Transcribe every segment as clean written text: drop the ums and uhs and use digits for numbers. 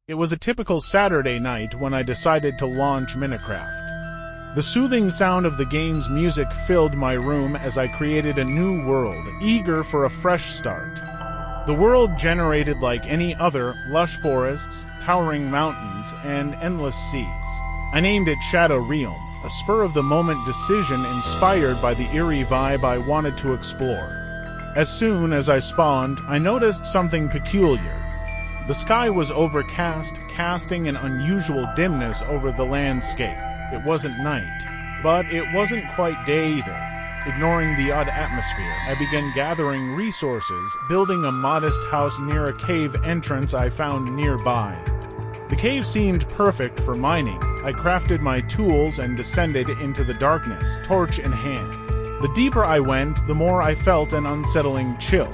It was a typical Saturday night when I decided to launch Minecraft. The soothing sound of the game's music filled my room as I created a new world, eager for a fresh start. The world generated like any other, lush forests, towering mountains, and endless seas. I named it Shadow Realm, a spur-of-the-moment decision inspired by the eerie vibe I wanted to explore. As soon as I spawned, I noticed something peculiar. The sky was overcast, casting an unusual dimness over the landscape. It wasn't night, but it wasn't quite day either. Ignoring the odd atmosphere, I began gathering resources, building a modest house near a cave entrance I found nearby. The cave seemed perfect for mining. I crafted my tools and descended into the darkness, torch in hand. The deeper I went, the more I felt an unsettling chill.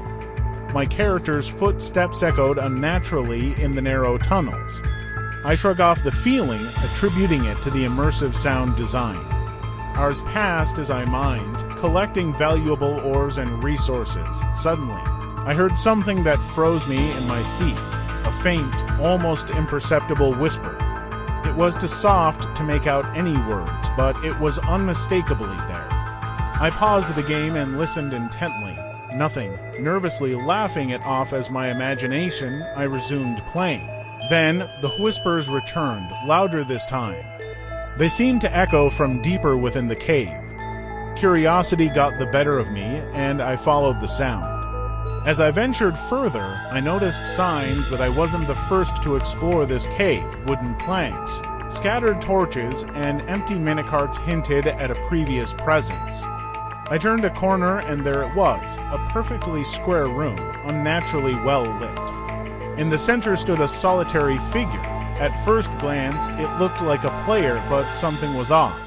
My character's footsteps echoed unnaturally in the narrow tunnels. I shrugged off the feeling, attributing it to the immersive sound design. Hours passed as I mined, collecting valuable ores and resources. Suddenly, I heard something that froze me in my seat, a faint, almost imperceptible whisper. It was too soft to make out any words, but it was unmistakably there. I paused the game and listened intently. Nothing. Nervously laughing it off as my imagination, I resumed playing. Then, the whispers returned, louder this time. They seemed to echo from deeper within the cave. Curiosity got the better of me, and I followed the sound. As I ventured further, I noticed signs that I wasn't the first to explore this cave. Wooden planks, scattered torches, and empty minicarts hinted at a previous presence. I turned a corner and there it was, a perfectly square room, unnaturally well lit. In the center stood a solitary figure. At first glance, it looked like a player, but something was off.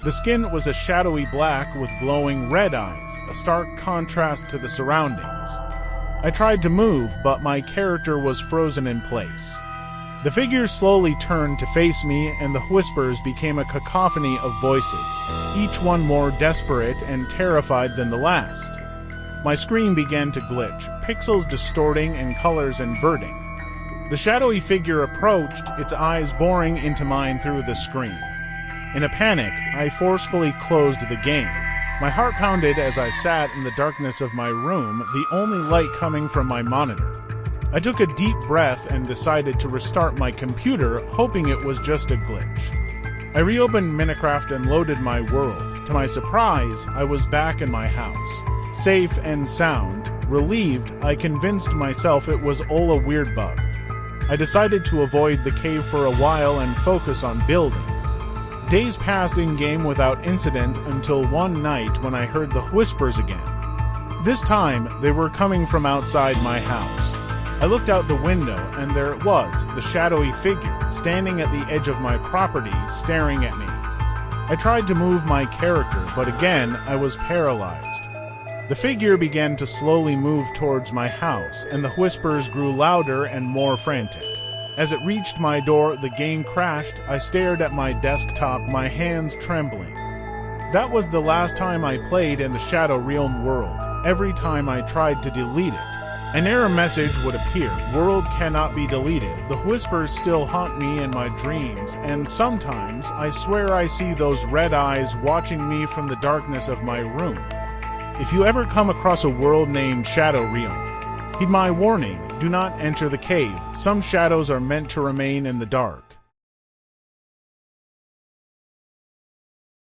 The skin was a shadowy black with glowing red eyes, a stark contrast to the surroundings. I tried to move, but my character was frozen in place. The figure slowly turned to face me, and the whispers became a cacophony of voices, each one more desperate and terrified than the last. My screen began to glitch, pixels distorting and colors inverting. The shadowy figure approached, its eyes boring into mine through the screen. In a panic, I forcefully closed the game. My heart pounded as I sat in the darkness of my room, the only light coming from my monitor. I took a deep breath and decided to restart my computer, hoping it was just a glitch. I reopened Minecraft and loaded my world. To my surprise, I was back in my house. Safe and sound. Relieved, I convinced myself it was all a weird bug. I decided to avoid the cave for a while and focus on building. Days passed in-game without incident until one night when I heard the whispers again. This time, they were coming from outside my house. I looked out the window, and there it was, the shadowy figure, standing at the edge of my property, staring at me. I tried to move my character, but again, I was paralyzed. The figure began to slowly move towards my house, and the whispers grew louder and more frantic. As it reached my door, the game crashed. I stared at my desktop, my hands trembling. That was the last time I played in the Shadow Realm world. Every time I tried to delete it, an error message would appear. World cannot be deleted. The whispers still haunt me in my dreams, and sometimes I swear I see those red eyes watching me from the darkness of my room. If you ever come across a world named Shadow Realm, heed my warning, do not enter the cave. Some shadows are meant to remain in the dark.